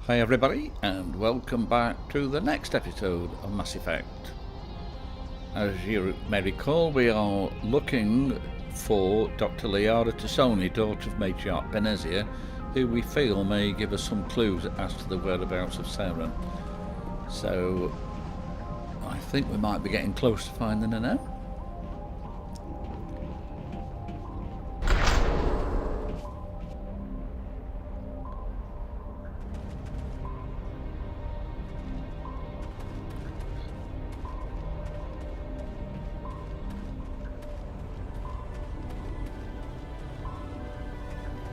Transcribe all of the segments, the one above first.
Hi everybody, and welcome back to the next episode of Mass Effect. As you may recall, we are looking for Dr. Liara T'Soni, daughter of Matriarch Benezia, who we feel may give us some clues as to the whereabouts of Saren. So I think we might be getting close to finding her now.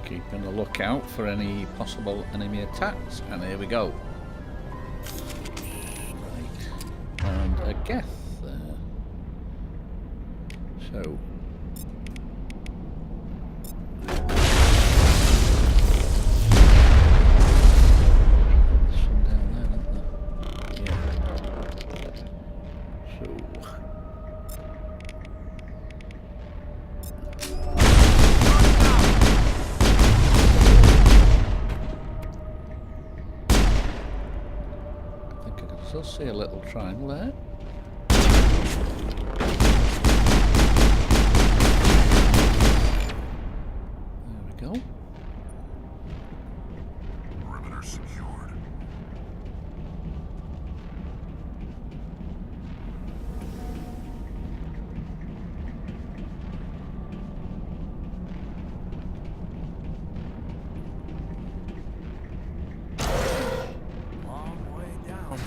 Keeping a lookout for any possible enemy attacks, and here we go. Right, and a Geth there. So there's some down there, isn't there? Yeah. So I see a little triangle there. There we go. Perimeter secured. Long way down.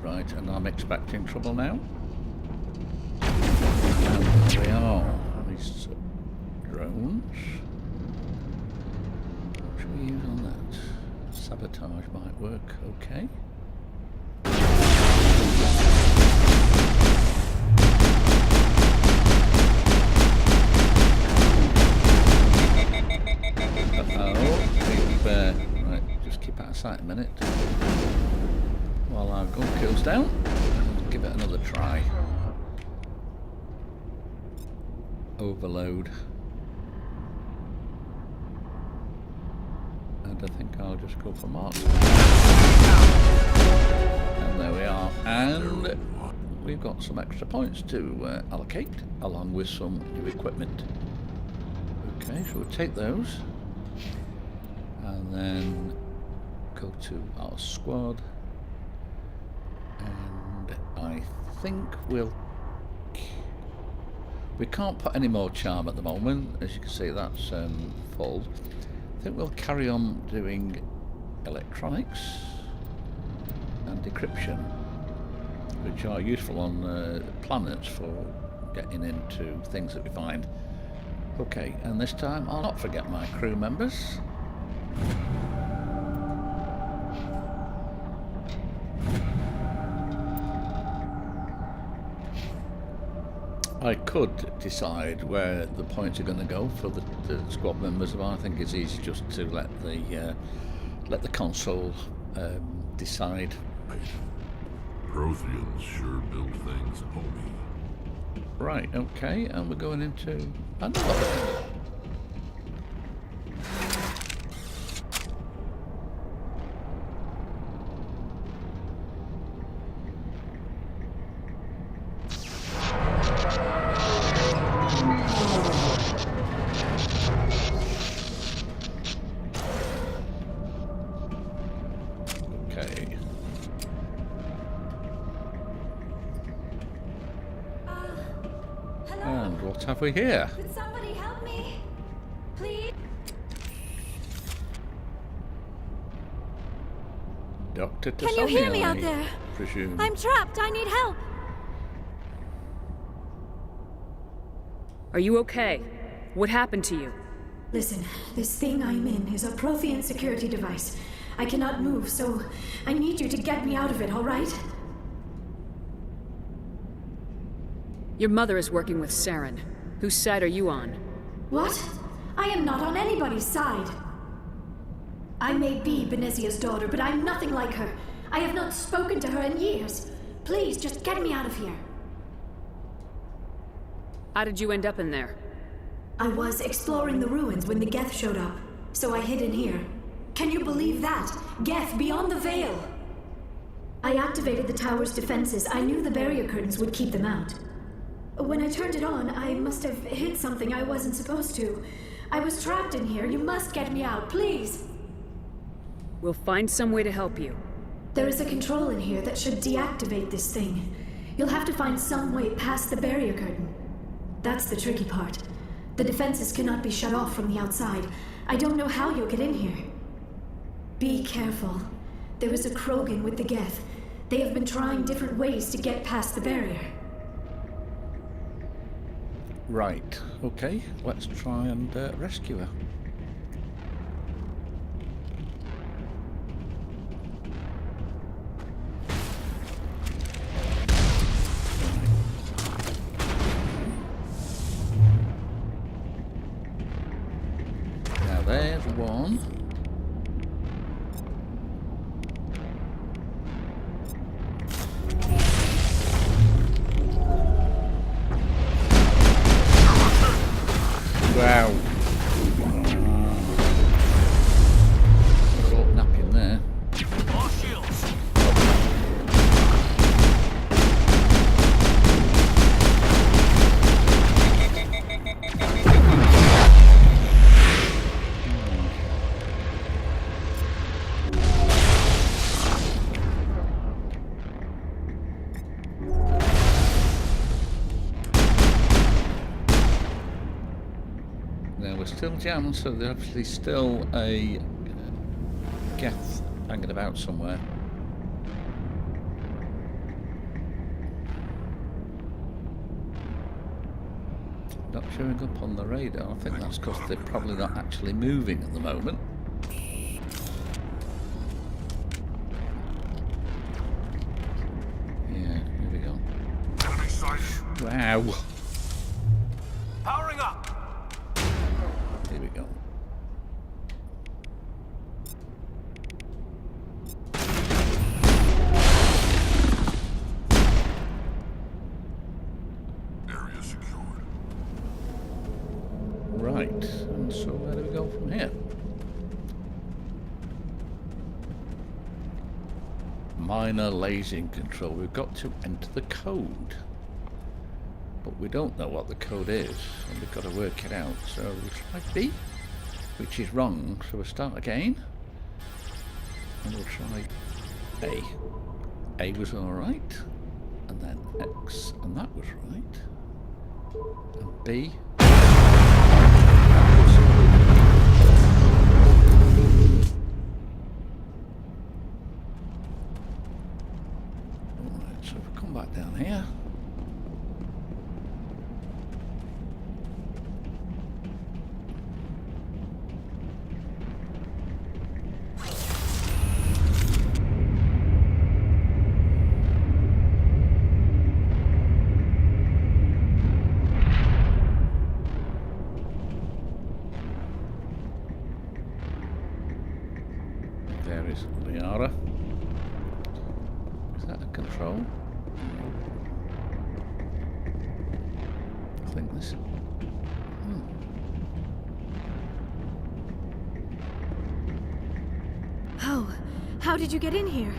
Right, and I'm expecting trouble now. And there we are. These drones. What should we use on that? Sabotage might work, okay. Right, just keep out of sight a minute. While our gun cools down, and give it another try. Overload. And I think I'll just go for mark. And there we are. And we've got some extra points to allocate, along with some new equipment. Okay, so we'll take those. And then go to our squad. And I think we can't put any more charm at the moment. As you can see, that's full. I think we'll carry on doing electronics and decryption, which are useful on planets for getting into things that we find. Okay, and this time I'll not forget my crew members. I could decide where the points are going to go for the squad members, but I think it's easy just to let the console decide. Protheans sure build things homey. Right, okay, and we're going into another. And what have we here? Could somebody help me? Please? Dr. Can you hear me out there? Presume. I'm trapped. I need help. Are you okay? What happened to you? Listen, this thing I'm in is a Prothean security device. I cannot move, so I need you to get me out of it, all right? Your mother is working with Saren. Whose side are you on? What? I am not on anybody's side. I may be Benezia's daughter, but I'm nothing like her. I have not spoken to her in years. Please, just get me out of here. How did you end up in there? I was exploring the ruins when the Geth showed up, so I hid in here. Can you believe that? Geth, beyond the veil! I activated the tower's defenses. I knew the barrier curtains would keep them out. When I turned it on, I must have hit something I wasn't supposed to. I was trapped in here. You must get me out, please! We'll find some way to help you. There is a control in here that should deactivate this thing. You'll have to find some way past the barrier curtain. That's the tricky part. The defenses cannot be shut off from the outside. I don't know how you'll get in here. Be careful. There is a Krogan with the Geth. They have been trying different ways to get past the barrier. Right, okay, let's try and rescue her. Now there's one. Wow. Caught napping there. All shields. Now we're still jammed, so there's obviously still a Geth hanging about somewhere. Not showing up on the radar. I think that's because they're probably not actually moving at the moment. Yeah, here we go. Enemy sighted. Wow. Powering up. Here we go. Area secured. Right, and so where do we go from here? Minor lasing control. We've got to enter the code. But we don't know what the code is, and we've got to work it out. So we'll try B, which is wrong, so we'll start again. And we'll try A. A was alright, and then X, and that was right. And B. Alright, so if we come back down here. There is Liara. Is that a control? I think this. Oh, how did you get in here?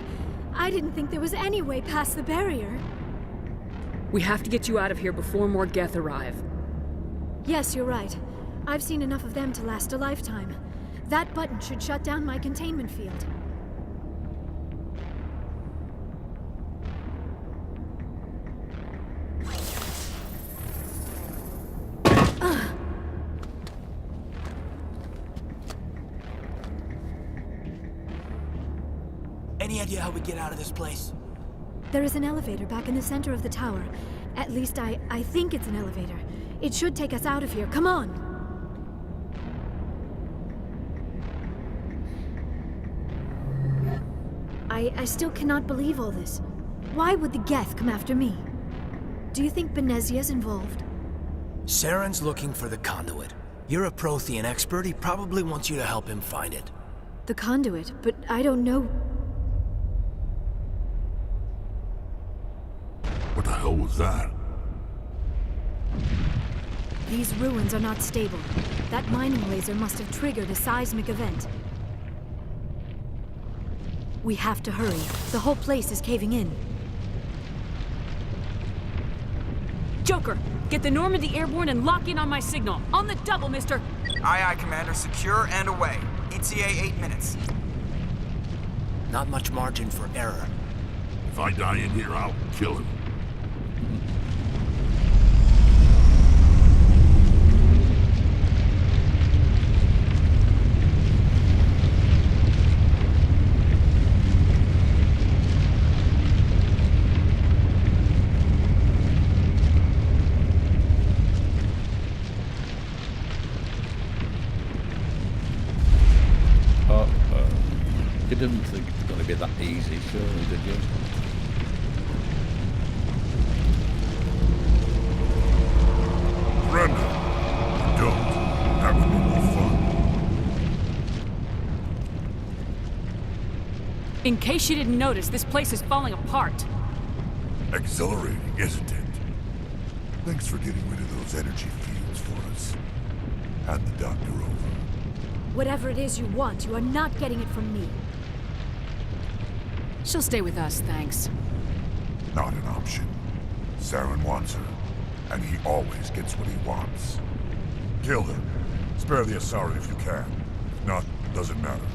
I didn't think there was any way past the barrier. We have to get you out of here before more Geth arrive. Yes, you're right. I've seen enough of them to last a lifetime. That button should shut down my containment field. Any idea how we get out of this place? There is an elevator back in the center of the tower. At least I think it's an elevator. It should take us out of here. Come on! I still cannot believe all this. Why would the Geth come after me? Do you think Benezia's involved? Saren's looking for the conduit. You're a Prothean expert, he probably wants you to help him find it. The conduit, but I don't know. What the hell was that? These ruins are not stable. That mining laser must have triggered a seismic event. We have to hurry. The whole place is caving in. Joker, get the Normandy airborne and lock in on my signal. On the double, mister! Aye, aye, Commander. Secure and away. ETA 8 minutes. Not much margin for error. If I die in here, I'll kill him. You didn't think it was going to be that easy, surely, did you? Brenda, you don't. That would be more fun. In case you didn't notice, this place is falling apart. Exhilarating, isn't it? Thanks for getting rid of those energy fields for us. Hand the doctor over. Whatever it is you want, you are not getting it from me. She'll stay with us, thanks. Not an option. Saren wants her, and he always gets what he wants. Kill her. Spare the Asari if you can. If not, doesn't matter.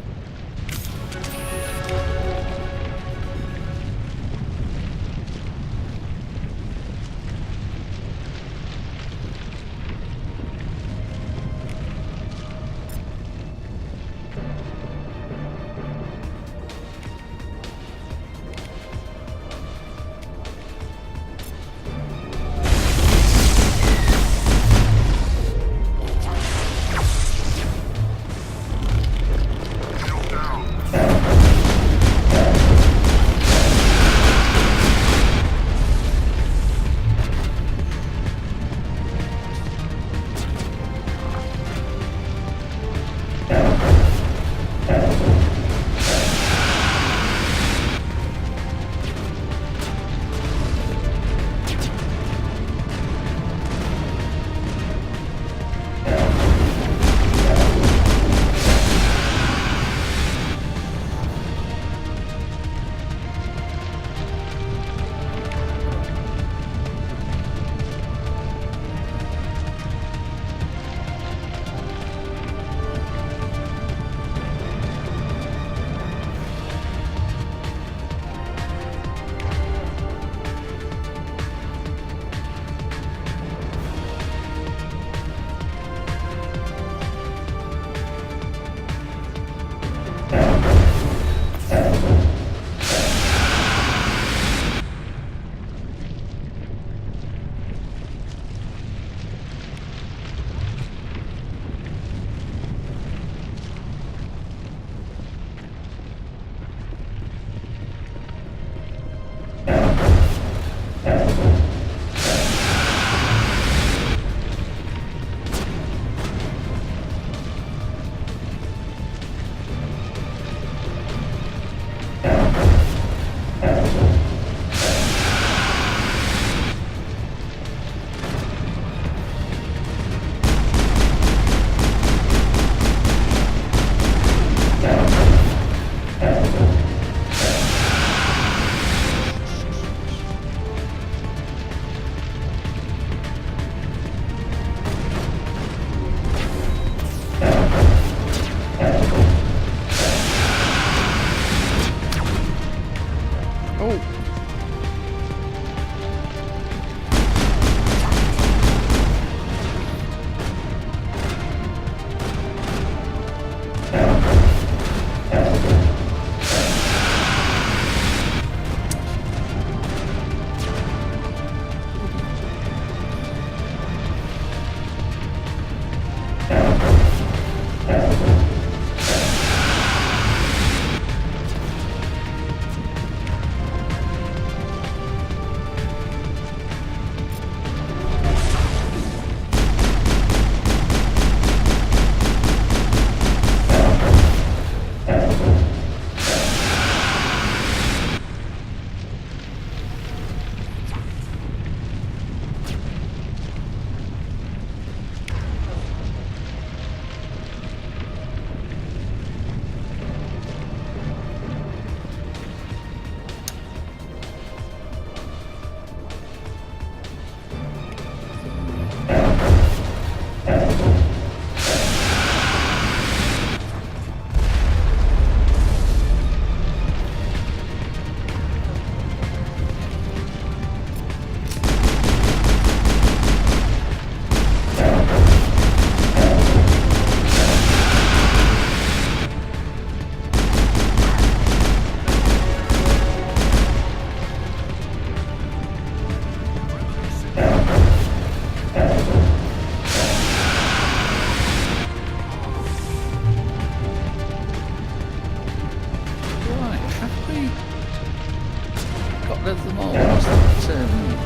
rid of them all. Was that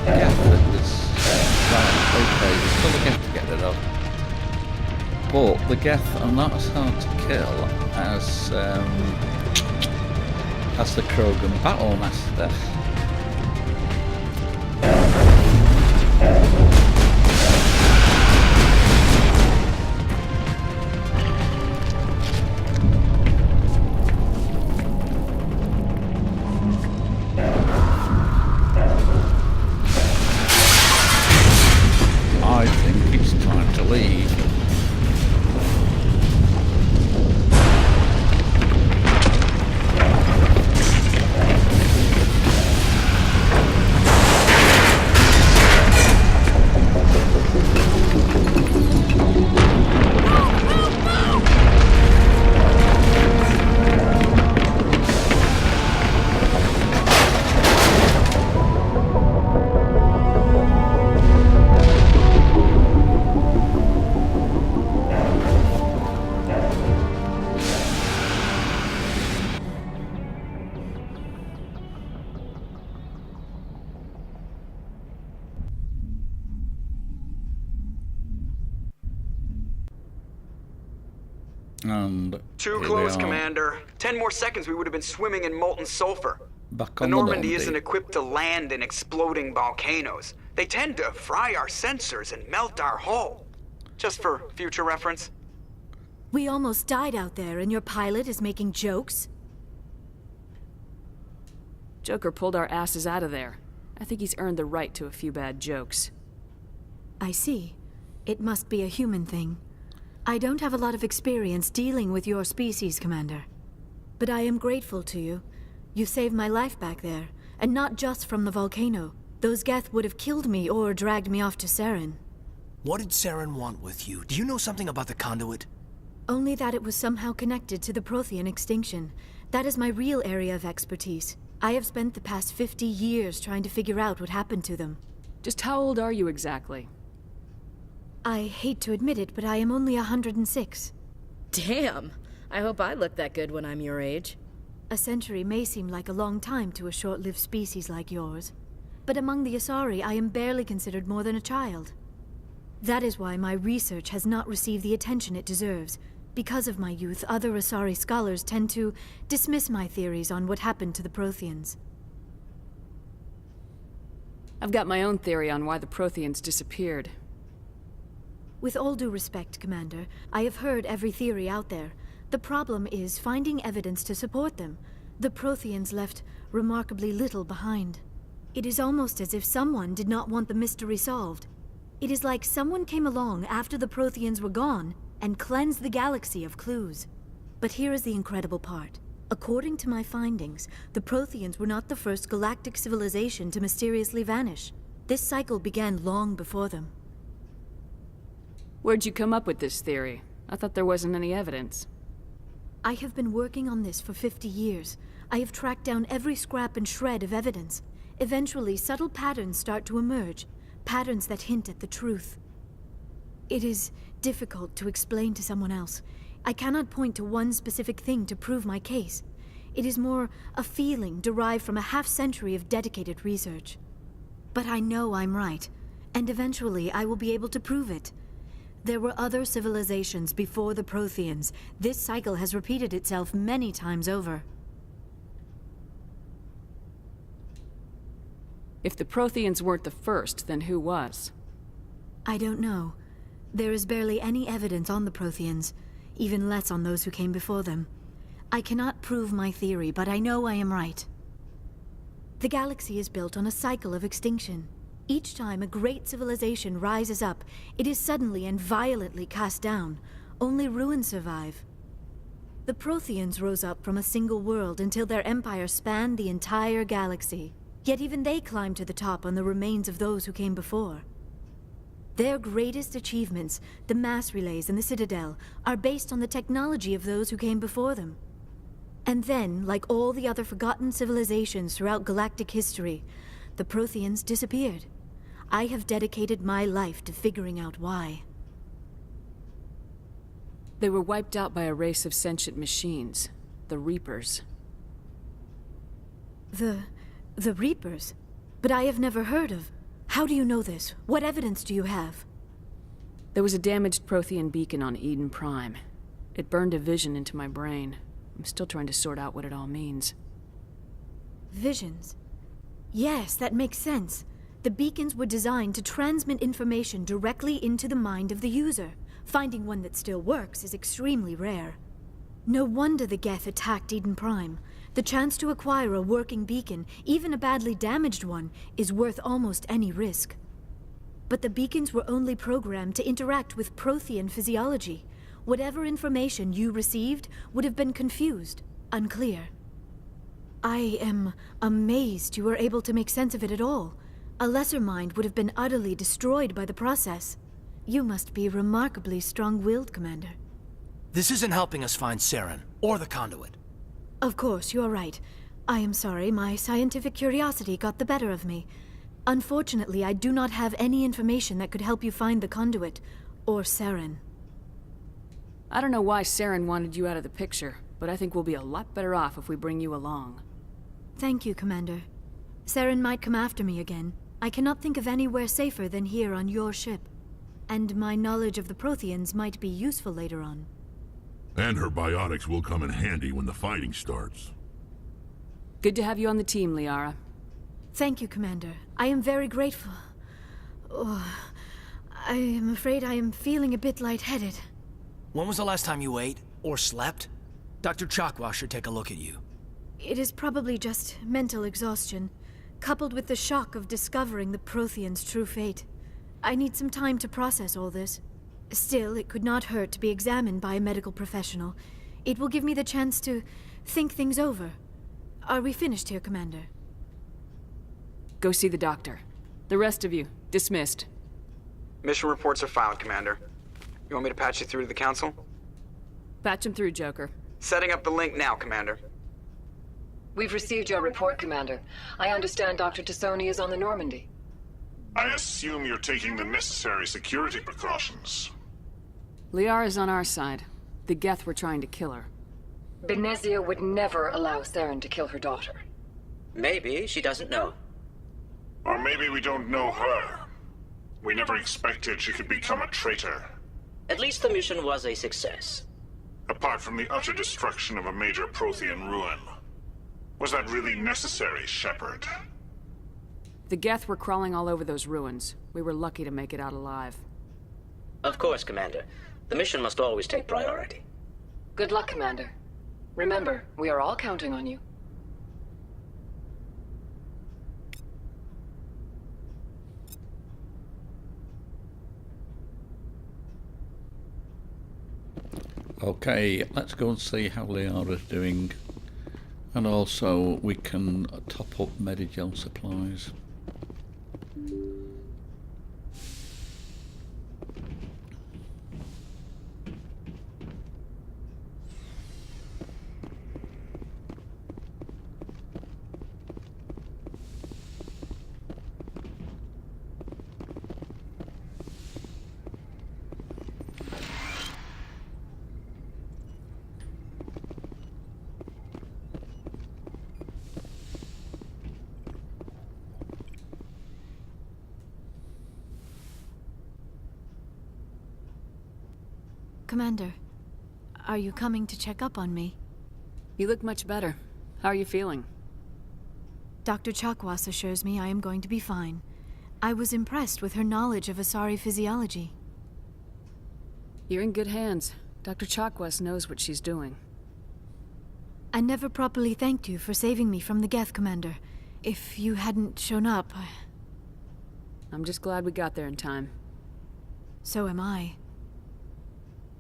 Geth that was... right, okay, there's still a Geth to get rid of. But the Geth are not as hard to kill as the Krogan Battlemaster. I think it's time to leave. And Too here close, we are, Commander. 10 more seconds, we would have been swimming in molten sulfur. back The on Normandy the isn't equipped to land in exploding volcanoes. They tend to fry our sensors and melt our hull. Just for future reference. We almost died out there, and your pilot is making jokes? Joker pulled our asses out of there. I think he's earned the right to a few bad jokes. I see. It must be a human thing. I don't have a lot of experience dealing with your species, Commander. But I am grateful to you. You saved my life back there, and not just from the volcano. Those Geth would have killed me or dragged me off to Saren. What did Saren want with you? Do you know something about the conduit? Only that it was somehow connected to the Prothean extinction. That is my real area of expertise. I have spent the past 50 years trying to figure out what happened to them. Just how old are you exactly? I hate to admit it, but I am only 106. Damn! I hope I look that good when I'm your age. A century may seem like a long time to a short-lived species like yours. But among the Asari, I am barely considered more than a child. That is why my research has not received the attention it deserves. Because of my youth, other Asari scholars tend to dismiss my theories on what happened to the Protheans. I've got my own theory on why the Protheans disappeared. With all due respect, Commander, I have heard every theory out there. The problem is finding evidence to support them. The Protheans left remarkably little behind. It is almost as if someone did not want the mystery solved. It is like someone came along after the Protheans were gone and cleansed the galaxy of clues. But here is the incredible part. According to my findings, the Protheans were not the first galactic civilization to mysteriously vanish. This cycle began long before them. Where'd you come up with this theory? I thought there wasn't any evidence. I have been working on this for 50 years. I have tracked down every scrap and shred of evidence. Eventually, subtle patterns start to emerge, patterns that hint at the truth. It is difficult to explain to someone else. I cannot point to one specific thing to prove my case. It is more a feeling derived from a half-century of dedicated research. But I know I'm right, and eventually I will be able to prove it. There were other civilizations before the Protheans. This cycle has repeated itself many times over. If the Protheans weren't the first, then who was? I don't know. There is barely any evidence on the Protheans, even less on those who came before them. I cannot prove my theory, but I know I am right. The galaxy is built on a cycle of extinction. Each time a great civilization rises up, it is suddenly and violently cast down. Only ruins survive. The Protheans rose up from a single world until their empire spanned the entire galaxy. Yet even they climbed to the top on the remains of those who came before. Their greatest achievements, the mass relays and the Citadel, are based on the technology of those who came before them. And then, like all the other forgotten civilizations throughout galactic history, the Protheans disappeared. I have dedicated my life to figuring out why. They were wiped out by a race of sentient machines, the Reapers. The The Reapers? But I have never heard of... How do you know this? What evidence do you have? There was a damaged Prothean beacon on Eden Prime. It burned a vision into my brain. I'm still trying to sort out what it all means. Visions? Yes, that makes sense. The beacons were designed to transmit information directly into the mind of the user. Finding one that still works is extremely rare. No wonder the Geth attacked Eden Prime. The chance to acquire a working beacon, even a badly damaged one, is worth almost any risk. But the beacons were only programmed to interact with Prothean physiology. Whatever information you received would have been confused, unclear. I am amazed you were able to make sense of it at all. A lesser mind would have been utterly destroyed by the process. You must be remarkably strong-willed, Commander. This isn't helping us find Saren, or the conduit. Of course, you are right. I am sorry, my scientific curiosity got the better of me. Unfortunately, I do not have any information that could help you find the conduit, or Saren. I don't know why Saren wanted you out of the picture, but I think we'll be a lot better off if we bring you along. Thank you, Commander. Saren might come after me again. I cannot think of anywhere safer than here on your ship. And my knowledge of the Protheans might be useful later on. And her biotics will come in handy when the fighting starts. Good to have you on the team, Liara. Thank you, Commander. I am very grateful. Oh, I am afraid I am feeling a bit lightheaded. When was the last time you ate, or slept? Dr. Chakwas should take a look at you. It is probably just mental exhaustion, coupled with the shock of discovering the Protheans' true fate. I need some time to process all this. Still, it could not hurt to be examined by a medical professional. It will give me the chance to think things over. Are we finished here, Commander? Go see the doctor. The rest of you, dismissed. Mission reports are filed, Commander. You want me to patch you through to the Council? Patch him through, Joker. Setting up the link now, Commander. We've received your report, Commander. I understand Dr. T'Soni is on the Normandy. I assume you're taking the necessary security precautions. Liara's on our side. The Geth were trying to kill her. Benezia would never allow Saren to kill her daughter. Maybe she doesn't know. Or maybe we don't know her. We never expected she could become a traitor. At least the mission was a success. Apart from the utter destruction of a major Prothean ruin. Was that really necessary, Shepard? The Geth were crawling all over those ruins. We were lucky to make it out alive. Of course, Commander. The mission must always take priority. Good luck, Commander. Remember, we are all counting on you. Okay, let's go and see how Liara's doing. And also, we can top up Medigel supplies. Commander, are you coming to check up on me? You look much better. How are you feeling? Dr. Chakwas assures me I am going to be fine. I was impressed with her knowledge of Asari physiology. You're in good hands. Dr. Chakwas knows what she's doing. I never properly thanked you for saving me from the Geth, Commander. If you hadn't shown up, I'm just glad we got there in time. So am I.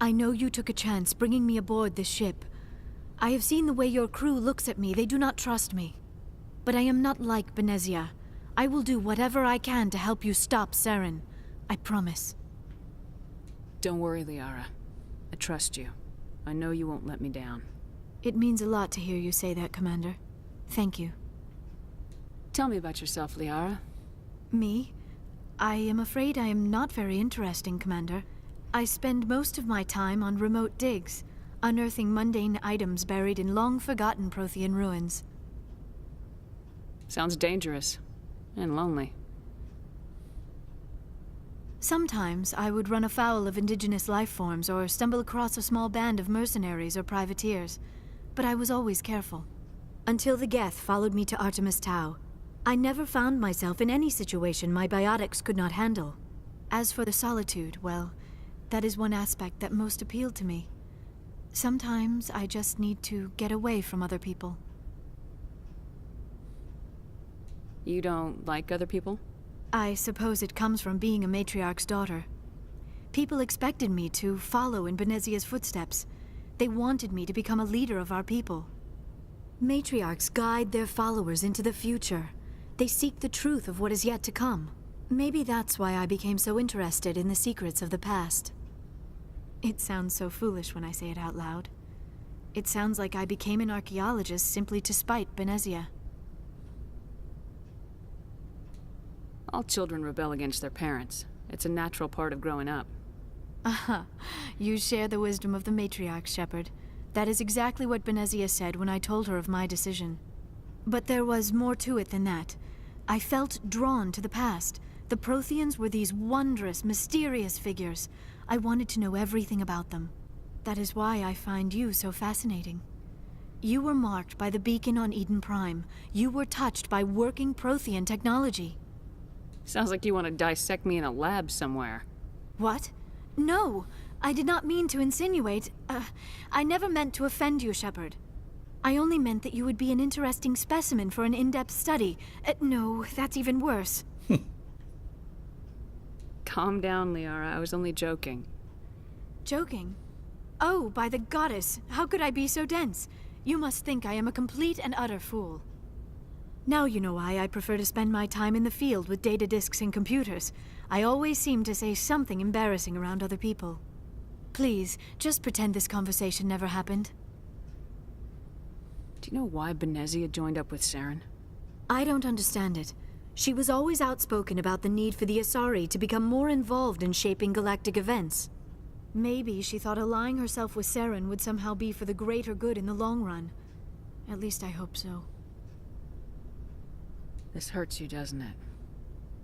I know you took a chance bringing me aboard this ship. I have seen the way your crew looks at me. They do not trust me. But I am not like Benezia. I will do whatever I can to help you stop Saren. I promise. Don't worry, Liara. I trust you. I know you won't let me down. It means a lot to hear you say that, Commander. Thank you. Tell me about yourself, Liara. Me? I am afraid I am not very interesting, Commander. I spend most of my time on remote digs, unearthing mundane items buried in long-forgotten Prothean ruins. Sounds dangerous. And lonely. Sometimes I would run afoul of indigenous life forms or stumble across a small band of mercenaries or privateers, but I was always careful. Until the Geth followed me to Artemis Tau, I never found myself in any situation my biotics could not handle. As for the solitude, well, that is one aspect that most appealed to me. Sometimes I just need to get away from other people. You don't like other people? I suppose it comes from being a matriarch's daughter. People expected me to follow in Benezia's footsteps. They wanted me to become a leader of our people. Matriarchs guide their followers into the future. They seek the truth of what is yet to come. Maybe that's why I became so interested in the secrets of the past. It sounds so foolish when I say it out loud. It sounds like I became an archaeologist simply to spite Benezia. All children rebel against their parents. It's a natural part of growing up. Aha, you share the wisdom of the matriarch, Shepard. That is exactly what Benezia said when I told her of my decision. But there was more to it than that. I felt drawn to the past. The Protheans were these wondrous, mysterious figures. I wanted to know everything about them. That is why I find you so fascinating. You were marked by the beacon on Eden Prime. You were touched by working Prothean technology. Sounds like you want to dissect me in a lab somewhere. What? No! I did not mean to insinuate. I never meant to offend you, Shepard. I only meant that you would be an interesting specimen for an in-depth study. No, that's even worse. Calm down, Liara. I was only joking. Joking? Oh, by the goddess, how could I be so dense? You must think I am a complete and utter fool. Now you know why I prefer to spend my time in the field with data disks and computers. I always seem to say something embarrassing around other people. Please, just pretend this conversation never happened. Do you know why Benezia joined up with Saren? I don't understand it. She was always outspoken about the need for the Asari to become more involved in shaping galactic events. Maybe she thought allying herself with Saren would somehow be for the greater good in the long run. At least I hope so. This hurts you, doesn't it?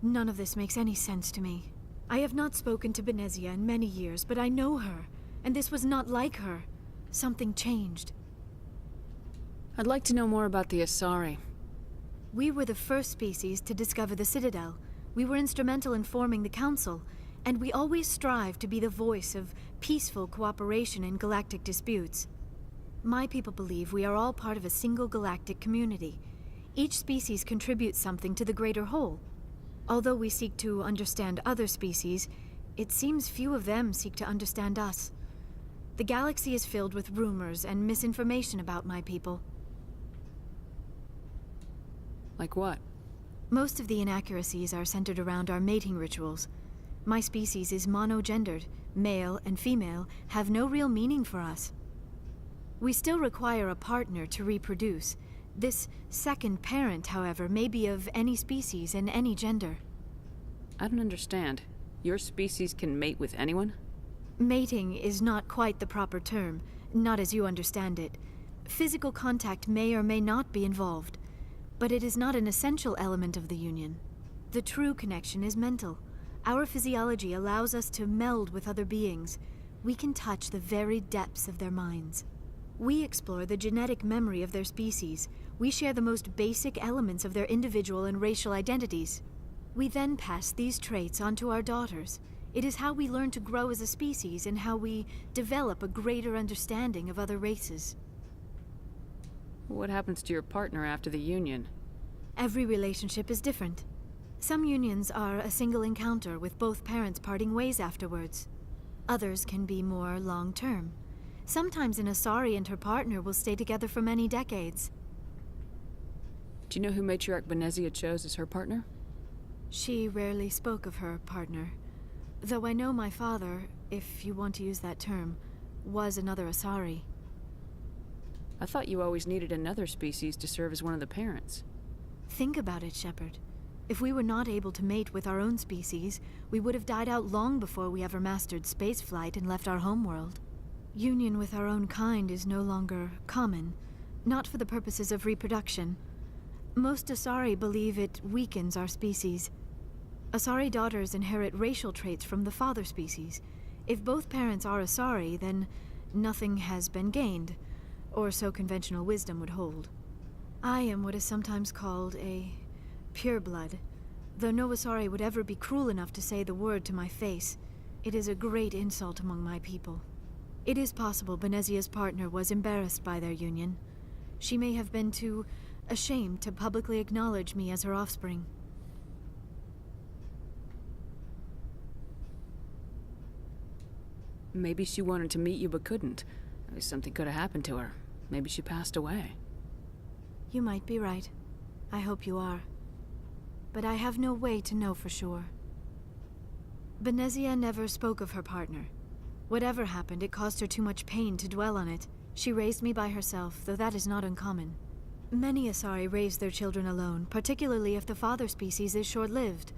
None of this makes any sense to me. I have not spoken to Benezia in many years, but I know her, and this was not like her. Something changed. I'd like to know more about the Asari. We were the first species to discover the Citadel. We were instrumental in forming the Council, and we always strive to be the voice of peaceful cooperation in galactic disputes. My people believe we are all part of a single galactic community. Each species contributes something to the greater whole. Although we seek to understand other species, it seems few of them seek to understand us. The galaxy is filled with rumors and misinformation about my people. Like what? Most of the inaccuracies are centered around our mating rituals. My species is monogendered. Male and female have no real meaning for us. We still require a partner to reproduce. This second parent, however, may be of any species and any gender. I don't understand. Your species can mate with anyone? Mating is not quite the proper term, not as you understand it. Physical contact may or may not be involved, but it is not an essential element of the union. The true connection is mental. Our physiology allows us to meld with other beings. We can touch the very depths of their minds. We explore the genetic memory of their species. We share the most basic elements of their individual and racial identities. We then pass these traits onto our daughters. It is how we learn to grow as a species and how we develop a greater understanding of other races. What happens to your partner after the union? Every relationship is different. Some unions are a single encounter with both parents parting ways afterwards. Others can be more long-term. Sometimes an Asari and her partner will stay together for many decades. Do you know who Matriarch Benezia chose as her partner? She rarely spoke of her partner. Though I know my father, if you want to use that term, was another Asari. I thought you always needed another species to serve as one of the parents. Think about it, Shepard. If we were not able to mate with our own species, we would have died out long before we ever mastered spaceflight and left our homeworld. Union with our own kind is no longer common, not for the purposes of reproduction. Most Asari believe it weakens our species. Asari daughters inherit racial traits from the father species. If both parents are Asari, then nothing has been gained, or so conventional wisdom would hold. I am what is sometimes called a pureblood, though no Asari would ever be cruel enough to say the word to my face. It is a great insult among my people. It is possible Benezia's partner was embarrassed by their union. She may have been too ashamed to publicly acknowledge me as her offspring. Maybe she wanted to meet you but couldn't. Maybe something could have happened to her. Maybe she passed away. You might be right. I hope you are. But I have no way to know for sure. Benezia never spoke of her partner. Whatever happened, it caused her too much pain to dwell on it. She raised me by herself, though that is not uncommon. Many Asari raise their children alone, particularly if the father species is short-lived.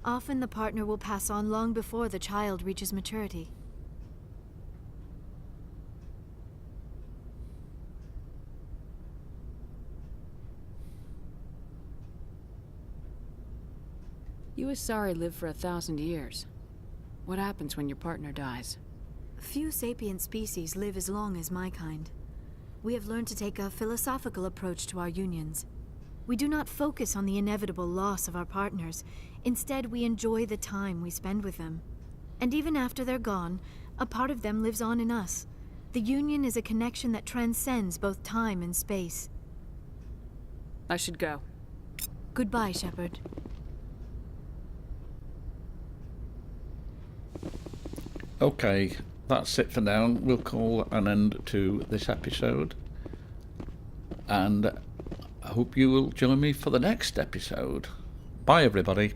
Often the partner will pass on long before the child reaches maturity. You Asari live for 1,000 years. What happens when your partner dies? Few sapient species live as long as my kind. We have learned to take a philosophical approach to our unions. We do not focus on the inevitable loss of our partners. Instead, we enjoy the time we spend with them. And even after they're gone, a part of them lives on in us. The union is a connection that transcends both time and space. I should go. Goodbye, Shepard. Okay, that's it for now. We'll call an end to this episode. And I hope you will join me for the next episode. Bye, everybody.